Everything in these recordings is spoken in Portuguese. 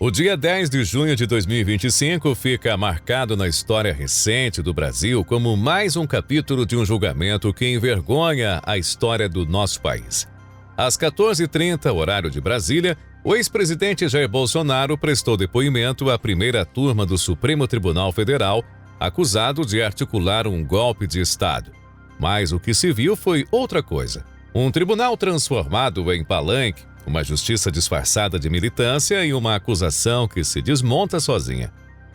O dia 10 de junho de 2025 fica marcado na história recente do Brasil como mais um capítulo de um julgamento que envergonha a história do nosso país. Às 14h30, horário de Brasília, o ex-presidente Jair Bolsonaro prestou depoimento à primeira turma do Supremo Tribunal Federal, acusado de articular um golpe de Estado. Mas o que se viu foi outra coisa. Um tribunal transformado em palanque, uma justiça disfarçada de militância e uma acusação que se desmonta sozinha.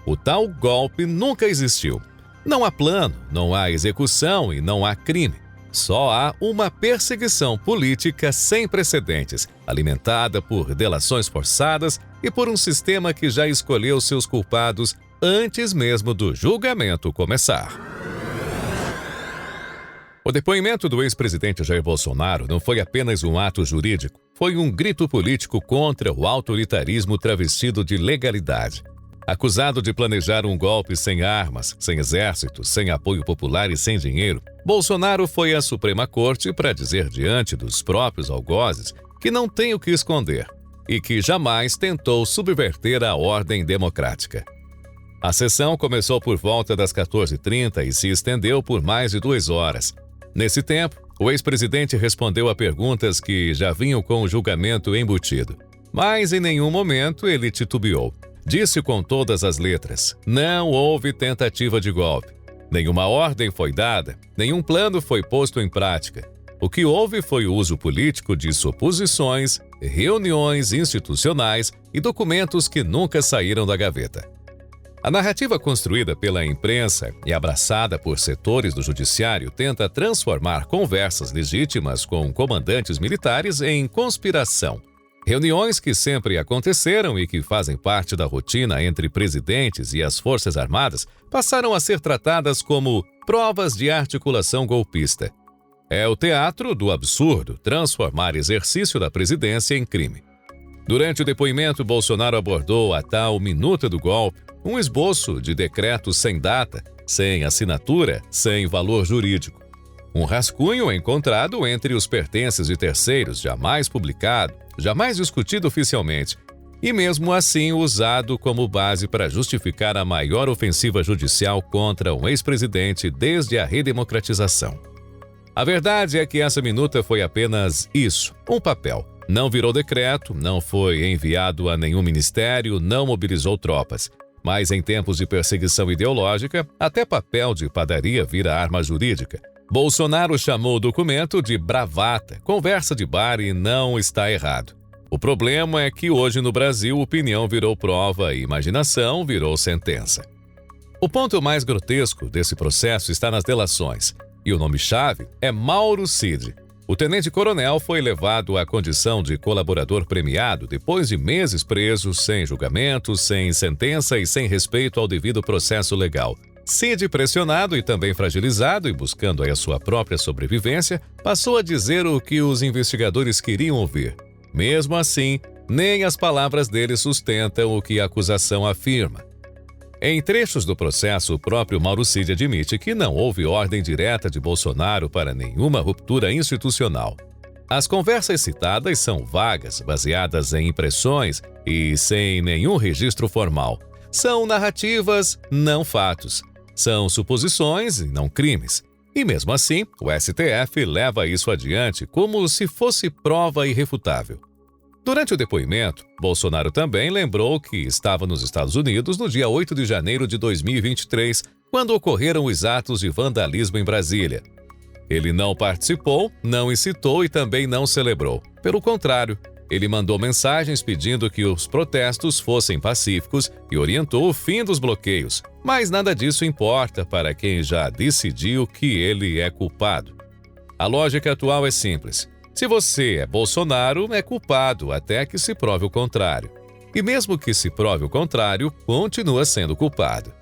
O tal golpe nunca existiu. Não há plano, não há execução e não há crime. Só há uma perseguição política sem precedentes, alimentada por delações forçadas e por um sistema que já escolheu seus culpados antes mesmo do julgamento começar. O depoimento do ex-presidente Jair Bolsonaro não foi apenas um ato jurídico, foi um grito político contra o autoritarismo travestido de legalidade. Acusado de planejar um golpe sem armas, sem exército, sem apoio popular e sem dinheiro, Bolsonaro foi à Suprema Corte para dizer diante dos próprios algozes que não tem o que esconder e que jamais tentou subverter a ordem democrática. A sessão começou por volta das 14h30 e se estendeu por mais de 2 horas. Nesse tempo, o ex-presidente respondeu a perguntas que já vinham com o julgamento embutido. Mas em nenhum momento ele titubeou. Disse com todas as letras: não houve tentativa de golpe. Nenhuma ordem foi dada, nenhum plano foi posto em prática. O que houve foi o uso político de suposições, reuniões institucionais e documentos que nunca saíram da gaveta. A narrativa construída pela imprensa e abraçada por setores do judiciário tenta transformar conversas legítimas com comandantes militares em conspiração. Reuniões que sempre aconteceram e que fazem parte da rotina entre presidentes e as Forças Armadas passaram a ser tratadas como provas de articulação golpista. É o teatro do absurdo transformar exercício da presidência em crime. Durante o depoimento, Bolsonaro abordou a tal minuta do golpe, um esboço de decreto sem data, sem assinatura, sem valor jurídico. Um rascunho encontrado entre os pertences de terceiros, jamais publicado, jamais discutido oficialmente, e mesmo assim usado como base para justificar a maior ofensiva judicial contra um ex-presidente desde a redemocratização. A verdade é que essa minuta foi apenas isso, um papel. Não virou decreto, não foi enviado a nenhum ministério, não mobilizou tropas. Mas em tempos de perseguição ideológica, até papel de padaria vira arma jurídica. Bolsonaro chamou o documento de bravata, conversa de bar e não está errado. O problema é que hoje no Brasil opinião virou prova e imaginação virou sentença. O ponto mais grotesco desse processo está nas delações, e o nome-chave é Mauro Cid. O tenente-coronel foi levado à condição de colaborador premiado depois de meses preso, sem julgamento, sem sentença e sem respeito ao devido processo legal. Cid, pressionado e também fragilizado e buscando aí a sua própria sobrevivência, passou a dizer o que os investigadores queriam ouvir. Mesmo assim, nem as palavras dele sustentam o que a acusação afirma. Em trechos do processo, o próprio Mauro Cid admite que não houve ordem direta de Bolsonaro para nenhuma ruptura institucional. As conversas citadas são vagas, baseadas em impressões e sem nenhum registro formal. São narrativas, não fatos. São suposições e não crimes. E mesmo assim, o STF leva isso adiante como se fosse prova irrefutável. Durante o depoimento, Bolsonaro também lembrou que estava nos Estados Unidos no dia 8 de janeiro de 2023, quando ocorreram os atos de vandalismo em Brasília. Ele não participou, não incitou e também não celebrou. Pelo contrário, ele mandou mensagens pedindo que os protestos fossem pacíficos e orientou o fim dos bloqueios. Mas nada disso importa para quem já decidiu que ele é culpado. A lógica atual é simples. Se você é Bolsonaro, é culpado até que se prove o contrário. E mesmo que se prove o contrário, continua sendo culpado.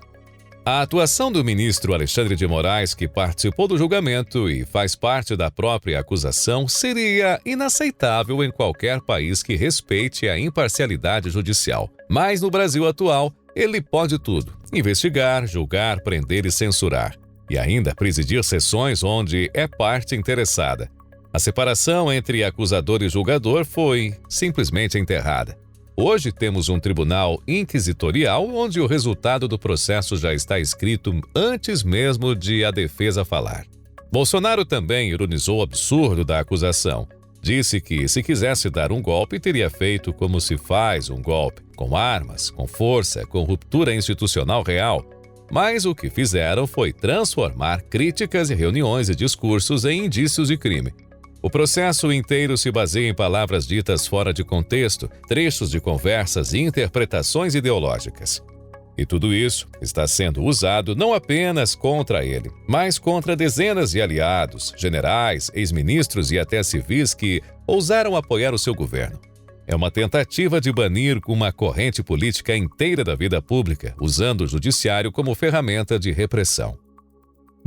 A atuação do ministro Alexandre de Moraes, que participou do julgamento e faz parte da própria acusação, seria inaceitável em qualquer país que respeite a imparcialidade judicial. Mas no Brasil atual, ele pode tudo: investigar, julgar, prender e censurar. E ainda presidir sessões onde é parte interessada. A separação entre acusador e julgador foi simplesmente enterrada. Hoje temos um tribunal inquisitorial onde o resultado do processo já está escrito antes mesmo de a defesa falar. Bolsonaro também ironizou o absurdo da acusação. Disse que, se quisesse dar um golpe, teria feito como se faz um golpe, com armas, com força, com ruptura institucional real. Mas o que fizeram foi transformar críticas e reuniões e discursos em indícios de crime. O processo inteiro se baseia em palavras ditas fora de contexto, trechos de conversas e interpretações ideológicas. E tudo isso está sendo usado não apenas contra ele, mas contra dezenas de aliados, generais, ex-ministros e até civis que ousaram apoiar o seu governo. É uma tentativa de banir uma corrente política inteira da vida pública, usando o judiciário como ferramenta de repressão.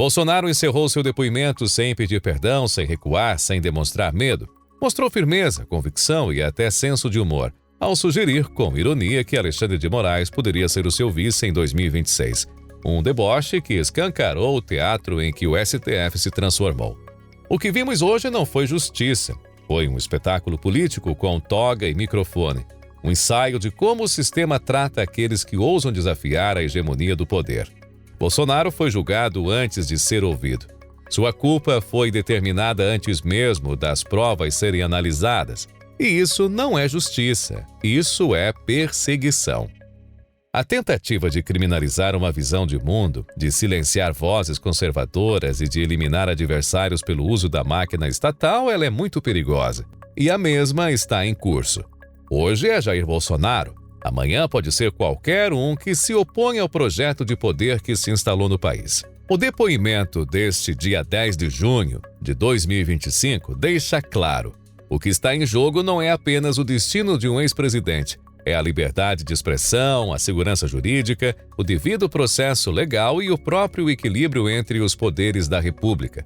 Bolsonaro encerrou seu depoimento sem pedir perdão, sem recuar, sem demonstrar medo. Mostrou firmeza, convicção e até senso de humor, ao sugerir, com ironia, que Alexandre de Moraes poderia ser o seu vice em 2026. Um deboche que escancarou o teatro em que o STF se transformou. O que vimos hoje não foi justiça. Foi um espetáculo político com toga e microfone. Um ensaio de como o sistema trata aqueles que ousam desafiar a hegemonia do poder. Bolsonaro foi julgado antes de ser ouvido. Sua culpa foi determinada antes mesmo das provas serem analisadas. E isso não é justiça, isso é perseguição. A tentativa de criminalizar uma visão de mundo, de silenciar vozes conservadoras e de eliminar adversários pelo uso da máquina estatal, ela é muito perigosa. E a mesma está em curso. Hoje é Jair Bolsonaro. Amanhã pode ser qualquer um que se opõe ao projeto de poder que se instalou no país. O depoimento deste dia 10 de junho de 2025 deixa claro: o que está em jogo não é apenas o destino de um ex-presidente. É a liberdade de expressão, a segurança jurídica, o devido processo legal e o próprio equilíbrio entre os poderes da República.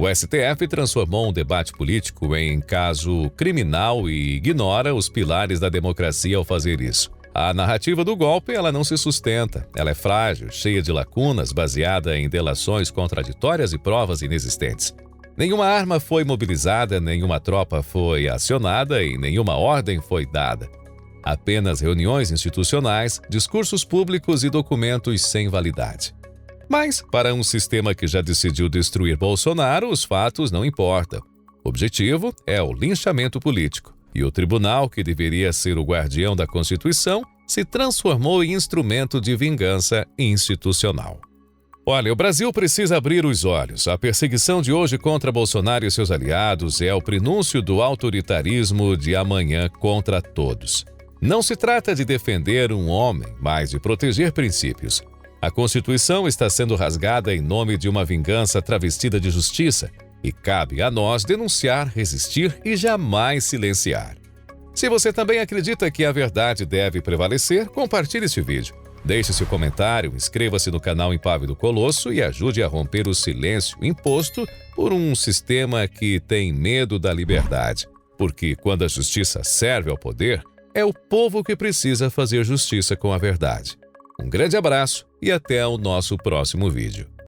O STF transformou um debate político em caso criminal e ignora os pilares da democracia ao fazer isso. A narrativa do golpe, ela não se sustenta. Ela é frágil, cheia de lacunas, baseada em delações contraditórias e provas inexistentes. Nenhuma arma foi mobilizada, nenhuma tropa foi acionada e nenhuma ordem foi dada. Apenas reuniões institucionais, discursos públicos e documentos sem validade. Mas, para um sistema que já decidiu destruir Bolsonaro, os fatos não importam. O objetivo é o linchamento político. E o tribunal, que deveria ser o guardião da Constituição, se transformou em instrumento de vingança institucional. Olha, o Brasil precisa abrir os olhos. A perseguição de hoje contra Bolsonaro e seus aliados é o prenúncio do autoritarismo de amanhã contra todos. Não se trata de defender um homem, mas de proteger princípios. A Constituição está sendo rasgada em nome de uma vingança travestida de justiça e cabe a nós denunciar, resistir e jamais silenciar. Se você também acredita que a verdade deve prevalecer, compartilhe este vídeo. Deixe seu comentário, inscreva-se no canal Impávido Colosso e ajude a romper o silêncio imposto por um sistema que tem medo da liberdade. Porque quando a justiça serve ao poder, é o povo que precisa fazer justiça com a verdade. Um grande abraço e até o nosso próximo vídeo.